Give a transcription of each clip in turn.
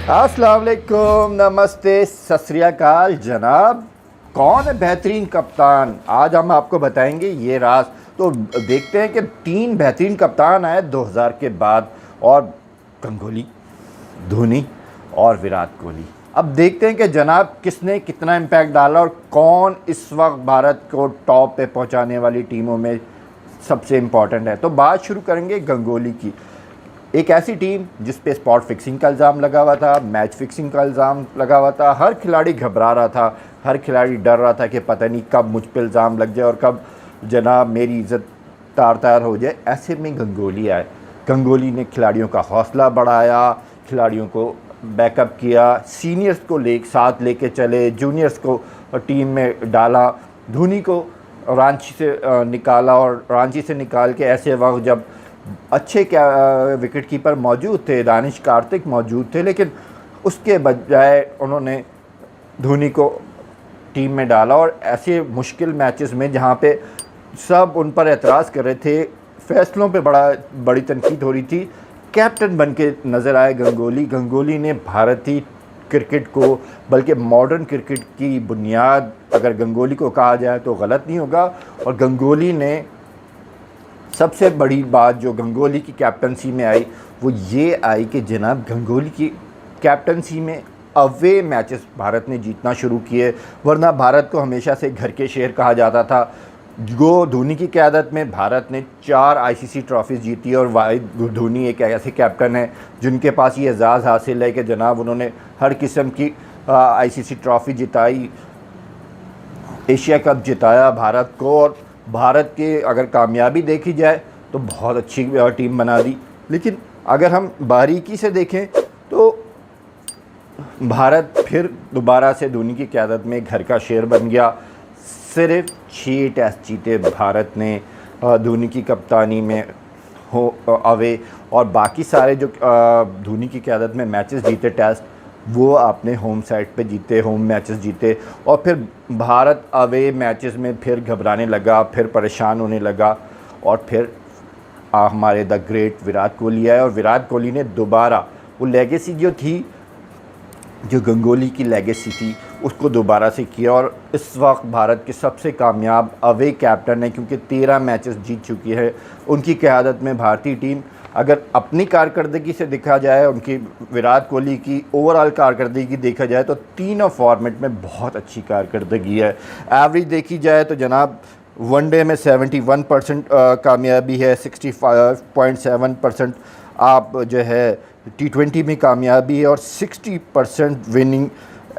अस्सलाम वालेकुम, नमस्ते, सत श्री अकाल जनाब। कौन है बेहतरीन कप्तान? आज हम आपको बताएंगे ये राज। तो देखते हैं कि 3 बेहतरीन कप्तान आए 2000 के बाद, और गंगोली, धोनी और विराट कोहली। अब देखते हैं कि जनाब किसने कितना इम्पैक्ट डाला और कौन इस वक्त भारत को टॉप पे पहुंचाने वाली टीमों में सबसे इम्पॉर्टेंट है। तो बात शुरू करेंगे गंगोली की। एक ऐसी टीम जिस पे स्पॉट फिक्सिंग का इल्ज़ाम लगा हुआ था, मैच फिक्सिंग का इल्ज़ाम लगा हुआ था, हर खिलाड़ी घबरा रहा था, हर खिलाड़ी डर रहा था कि पता नहीं कब मुझ पे इल्ज़ाम लग जाए और कब जनाब मेरी इज़्ज़त तार तार हो जाए। ऐसे में गंगोली आए। गंगोली ने खिलाड़ियों का हौसला बढ़ाया, खिलाड़ियों को बैकअप किया, सीनियर्स को साथ लेके चले, जूनियर्स को टीम में डाला, धोनी को रांची से निकाला, और रांची से निकाल के ऐसे वक्त जब अच्छे विकेट कीपर मौजूद थे, दानिश कार्तिक मौजूद थे, लेकिन उसके बजाय उन्होंने धोनी को टीम में डाला। और ऐसे मुश्किल मैचेस में जहाँ पे सब उन पर एतराज़ कर रहे थे, फैसलों पे बड़ी तनकीद हो रही थी, कैप्टन बन के नज़र आए गंगोली। गंगोली ने भारतीय क्रिकेट को, बल्कि मॉडर्न क्रिकेट की बुनियाद अगर गंगोली को कहा जाए तो गलत नहीं होगा। और गंगोली ने सबसे बड़ी बात जो गंगोली की कैप्टनसी में आई वो ये आई कि जनाब गंगोली की कैप्टनसी में अवे मैचेस भारत ने जीतना शुरू किए, वरना भारत को हमेशा से घर के शेर कहा जाता था। जो धोनी की क़यादत में भारत ने 4 आईसीसी ट्रॉफीज़ जीती, और वाहिद धोनी एक ऐसे कैप्टन है जिनके पास ये एजाज़ हासिल है कि जनाब उन्होंने हर किस्म की आईसीसी ट्रॉफ़ी जिताई, एशिया कप जिताया भारत को, और भारत के अगर कामयाबी देखी जाए तो बहुत अच्छी टीम बना दी। लेकिन अगर हम बारीकी से देखें तो भारत फिर दोबारा से धोनी की क़यादत में घर का शेर बन गया। सिर्फ 6 टेस्ट जीते भारत ने धोनी की कप्तानी में हो अवे, और बाकी सारे जो धोनी की क़यादत में मैचेस जीते टेस्ट, वो आपने होम साइड पे जीते, होम मैचेस जीते। और फिर भारत अवे मैचेस में फिर घबराने लगा, फिर परेशान होने लगा, और फिर हमारे द ग्रेट विराट कोहली आए, और विराट कोहली ने दोबारा वो लेगेसी जो थी, जो गंगोली की लेगेसी थी, उसको दोबारा से किया। और इस वक्त भारत के सबसे कामयाब अवे कैप्टन है, क्योंकि 13 मैचेस जीत चुकी है उनकी क़यादत में भारतीय टीम। अगर अपनी कारकर्दगी से देखा जाए, उनकी विराट कोहली की ओवरऑल कारकर्दगी देखा जाए तो तीनों फॉर्मेट में बहुत अच्छी कारकर्दगी है। एवरेज देखी जाए तो जनाब वनडे में 71% कामयाबी है, 65.7% आप जो है T20 में कामयाबी है, और 60% विनिंग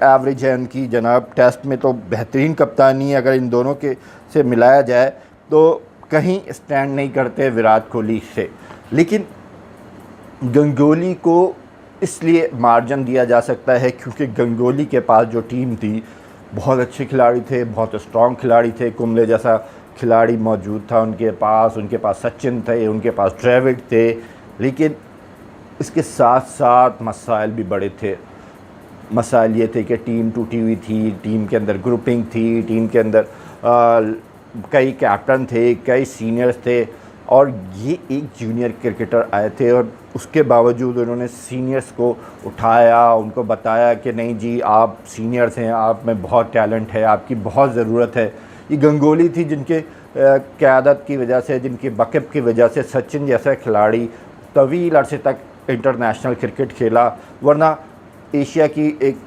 एवरेज है उनकी। जनाब टेस्ट में तो बेहतरीन कप्तानी है, अगर इन दोनों के से मिलाया जाए तो कहीं स्टैंड नहीं करते विराट कोहली से। लेकिन गंगोली को इसलिए मार्जिन दिया जा सकता है क्योंकि गंगोली के पास जो टीम थी, बहुत अच्छे खिलाड़ी थे, बहुत स्ट्रॉन्ग खिलाड़ी थे, कुंबले जैसा खिलाड़ी मौजूद था उनके पास सचिन थे, उनके पास ट्रेविड थे। लेकिन इसके साथ साथ मसाइल भी बड़े थे। मसाइल ये थे कि टीम टूटी हुई थी, टीम के अंदर ग्रुपिंग थी, टीम के अंदर कई कैप्टन थे, कई सीनियर्स थे, और ये एक जूनियर क्रिकेटर आए थे, और उसके बावजूद उन्होंने सीनियर्स को उठाया, उनको बताया कि नहीं जी आप सीनियर्स हैं, आप में बहुत टैलेंट है, आपकी बहुत ज़रूरत है। ये गंगोली थी जिनके क़यादत की वजह से, जिनकी बकअप की वजह से सचिन जैसा खिलाड़ी तवील अरसे तक इंटरनेशनल क्रिकेट खेला। वरना एशिया की एक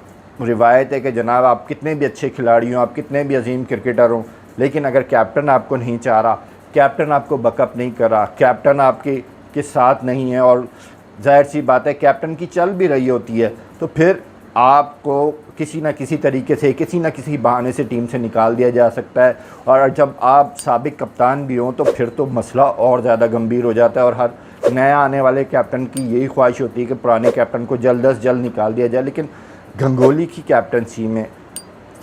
रिवायत है कि जनाब आप कितने भी अच्छे खिलाड़ी हों, आप कितने भी अजीम क्रिकेटर हों, लेकिन अगर कैप्टन आपको नहीं चाह रहा, कैप्टन आपको बकअप नहीं कर रहा, कैप्टन आपके साथ नहीं है, और जाहिर सी बात है कैप्टन की चल भी रही होती है, तो फिर आपको किसी न किसी तरीके से, किसी न किसी बहाने से टीम से निकाल दिया जा सकता है। और जब आप साबिक कप्तान भी हों तो फिर तो मसला और ज़्यादा गंभीर हो जाता है, और हर नया आने वाले कैप्टन की यही ख्वाहिश होती है कि पुराने कैप्टन को जल्द अज जल्द निकाल दिया जाए। लेकिन गंगोली की कैप्टनसी में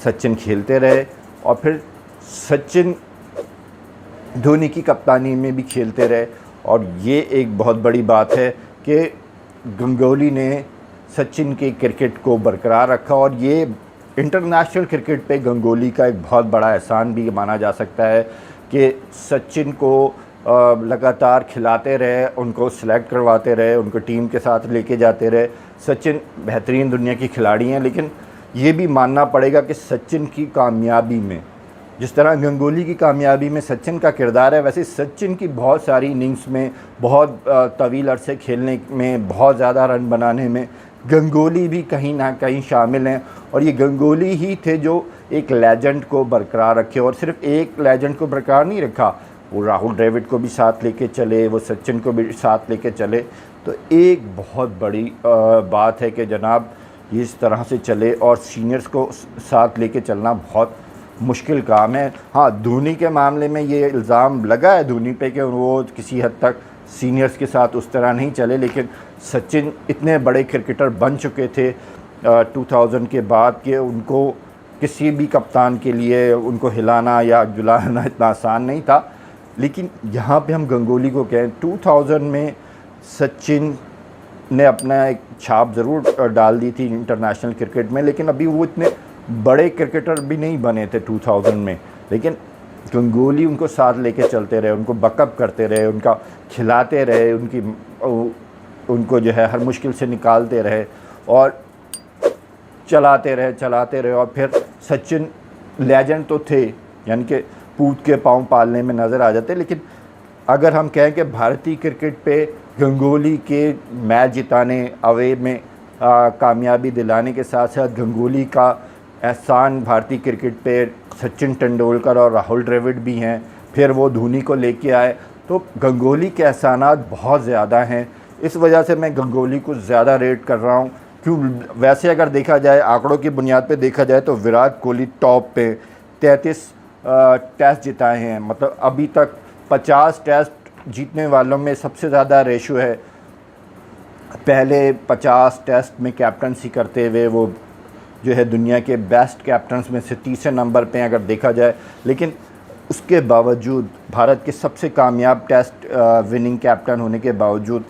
सचिन खेलते रहे, और फिर सचिन धोनी की कप्तानी में भी खेलते रहे, और ये एक बहुत बड़ी बात है कि गंगोली ने सचिन के क्रिकेट को बरकरार रखा। और ये इंटरनेशनल क्रिकेट पे गंगोली का एक बहुत बड़ा एहसान भी माना जा सकता है कि सचिन को लगातार खिलाते रहे, उनको सेलेक्ट करवाते रहे, उनको टीम के साथ लेके जाते रहे। सचिन बेहतरीन दुनिया की खिलाड़ी हैं, लेकिन ये भी मानना पड़ेगा कि सचिन की कामयाबी में, जिस तरह गंगोली की कामयाबी में सचिन का किरदार है, वैसे सचिन की बहुत सारी इनिंग्स में, बहुत तवील अरसे खेलने में, बहुत ज़्यादा रन बनाने में गंगोली भी कहीं ना कहीं शामिल हैं। और ये गंगोली ही थे जो एक लेजेंड को बरकरार रखे, और सिर्फ एक लेजेंड को बरकरार नहीं रखा, वो राहुल द्रविड़ को भी साथ लेके चले, वो सचिन को भी साथ लेके चले। तो एक बहुत बड़ी बात है कि जनाब इस तरह से चले, और सीनियर्स को साथ लेके चलना बहुत मुश्किल काम है। हाँ, धोनी के मामले में ये इल्ज़ाम लगा है धोनी पे कि वो किसी हद तक सीनियर्स के साथ उस तरह नहीं चले, लेकिन सचिन इतने बड़े क्रिकेटर बन चुके थे 2000 के बाद कि उनको किसी भी कप्तान के लिए उनको हिलाना या जुलाना इतना आसान नहीं था। लेकिन यहाँ पे हम गंगोली को कहें, 2000 में सचिन ने अपना एक छाप ज़रूर डाल दी थी इंटरनेशनल क्रिकेट में, लेकिन अभी वो इतने बड़े क्रिकेटर भी नहीं बने थे 2000 में। लेकिन गंगोली उनको साथ लेके चलते रहे, उनको बकअप करते रहे, उनका खिलाते रहे, उनको जो है हर मुश्किल से निकालते रहे और चलाते रहे। और फिर सचिन लेजेंड तो थे, यानी कि पूत के पाँव पालने में नज़र आ जाते। लेकिन अगर हम कहें कि भारतीय क्रिकेट पे गंगोली के मैच जिताने, अवे में कामयाबी दिलाने के साथ साथ गंगोली का एहसान भारतीय क्रिकेट पे सचिन तेंदुलकर और राहुल द्रविड़ भी हैं। फिर वो धोनी को लेके आए, तो गंगोली के एहसानात बहुत ज़्यादा हैं। इस वजह से मैं गंगोली को ज़्यादा रेट कर रहा हूँ। क्यों, वैसे अगर देखा जाए, आंकड़ों की बुनियाद पे देखा जाए तो विराट कोहली टॉप पे 33 टेस्ट जिताए हैं, मतलब अभी तक 50 टेस्ट जीतने वालों में सबसे ज़्यादा रेशो है। पहले 50 टेस्ट में कैप्टनसी करते हुए वो जो है दुनिया के बेस्ट कैप्टन्स में से तीसरे नंबर पे अगर देखा जाए। लेकिन उसके बावजूद, भारत के सबसे कामयाब टेस्ट विनिंग कैप्टन होने के बावजूद,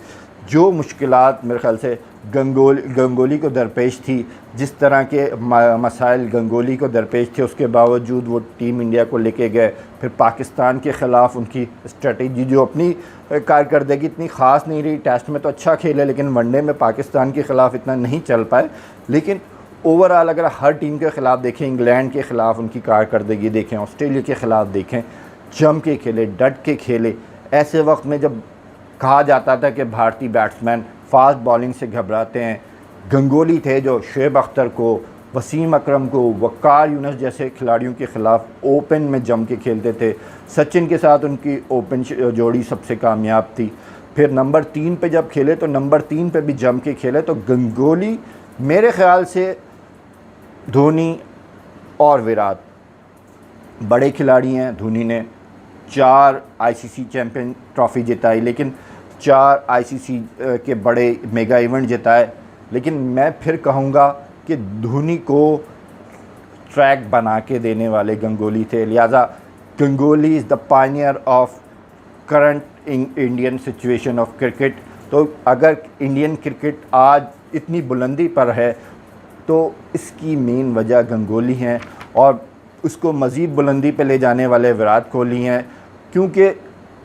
जो मुश्किलात मेरे ख़्याल से गंगोली को दरपेश थी, जिस तरह के मसाइल गंगोली को दरपेश थे, उसके बावजूद वो टीम इंडिया को लेके गए। फिर पाकिस्तान के ख़िलाफ़ उनकी स्ट्रेटेजी, जो अपनी कारकर्दगी इतनी ख़ास नहीं रही, टेस्ट में तो अच्छा खेले लेकिन वनडे में पाकिस्तान के ख़िलाफ़ इतना नहीं चल पाए। लेकिन ओवरऑल अगर हर टीम के ख़िलाफ़ देखें, इंग्लैंड के ख़िलाफ़ उनकी कारकर्दगी देखें, ऑस्ट्रेलिया के ख़िलाफ़ देखें, जम के खेले, डट के खेले। ऐसे वक्त में जब कहा जाता था कि भारतीय बैट्समैन फास्ट बॉलिंग से घबराते हैं, गंगोली थे जो शुएब अख्तर को, वसीम अकरम को, वक़ार यूनुस जैसे खिलाड़ियों के ख़िलाफ़ ओपन में जम के खेलते थे। सचिन के साथ उनकी ओपन जोड़ी सबसे कामयाब थी। फिर नंबर 3 पे जब खेले तो नंबर 3 पे भी जम के खेले। तो गंगोली मेरे ख़्याल से धोनी और विराट बड़े खिलाड़ी हैं। धोनी ने 4 आईसीसी चैम्पियन ट्रॉफ़ी जिताई, लेकिन 4 आईसीसी के बड़े मेगा इवेंट जिताए। लेकिन मैं फिर कहूँगा कि धोनी को ट्रैक बना के देने वाले गंगोली थे। लिहाजा Ganguly is the pioneer of current Indian situation of cricket. तो अगर इंडियन क्रिकेट आज इतनी बुलंदी पर है तो इसकी मेन वजह गंगोली हैं, और उसको मज़ीद बुलंदी पे ले जाने वाले विराट कोहली हैं। क्योंकि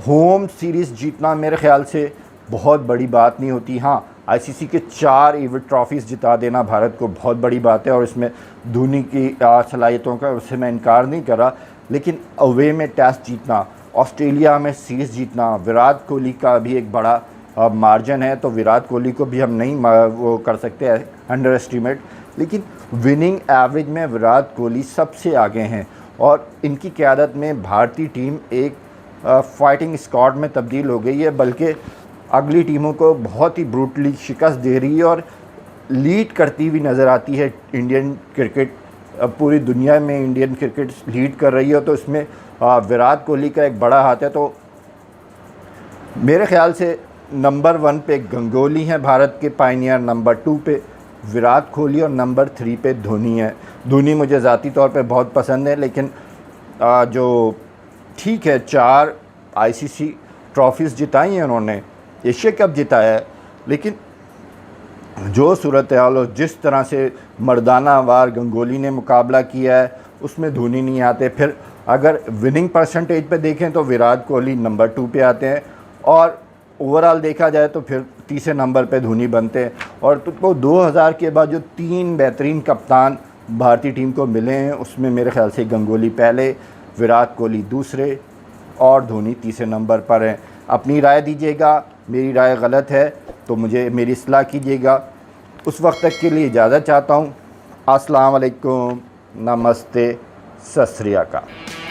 होम सीरीज़ जीतना मेरे ख़्याल से बहुत बड़ी बात नहीं होती। हाँ, आईसीसी के 4 इवेंट ट्रॉफ़ीज़ जिता देना भारत को बहुत बड़ी बात है, और इसमें धोनी की सलाहियतों का उससे मैं इनकार नहीं कर रहा। लेकिन अवे में टेस्ट जीतना, ऑस्ट्रेलिया में सीरीज़ जीतना, विराट कोहली का भी एक बड़ा मार्जिन है। तो विराट कोहली को भी हम नहीं वो कर सकते अंडर एस्टिमेट। लेकिन विनिंग एवरेज में विराट कोहली सबसे आगे हैं, और इनकी क़यादत में भारतीय टीम एक फाइटिंग स्क्वाड में तब्दील हो गई है, बल्कि अगली टीमों को बहुत ही ब्रूटली शिकस्त दे रही है और लीड करती हुई नज़र आती है। इंडियन क्रिकेट, पूरी दुनिया में इंडियन क्रिकेट लीड कर रही है, तो इसमें विराट कोहली का एक बड़ा हाथ है। तो मेरे ख़्याल से नंबर 1 पे गंगोली हैं भारत के पायनियर, नंबर 2 पे विराट कोहली, और नंबर 3 पे धोनी है। धोनी मुझे ज़ाती तौर पे बहुत पसंद है, लेकिन जो ठीक है 4 आईसीसी ट्रॉफ़ीज़ जिताई हैं उन्होंने, एशिया कप जिताया है, लेकिन जो सूरत हाल और जिस तरह से मर्दाना वार गंगोली ने मुकाबला किया है उसमें धोनी नहीं आते। फिर अगर विनिंग परसेंटेज पे देखें तो विराट कोहली नंबर 2 पे आते हैं, और ओवरऑल देखा जाए तो फिर तीसरे नंबर पे धोनी बनते हैं। और तो 2000 के बाद जो 3 बेहतरीन कप्तान भारतीय टीम को मिले हैं, उसमें मेरे ख्याल से गंगोली पहले, विराट कोहली दूसरे और धोनी तीसरे नंबर पर हैं। अपनी राय दीजिएगा, मेरी राय गलत है तो मुझे मेरी इस्लाह कीजिएगा। उस वक्त तक के लिए इजाज़त चाहता हूँ। अस्सलाम वालेकुम, नमस्ते, सत श्री अकाल।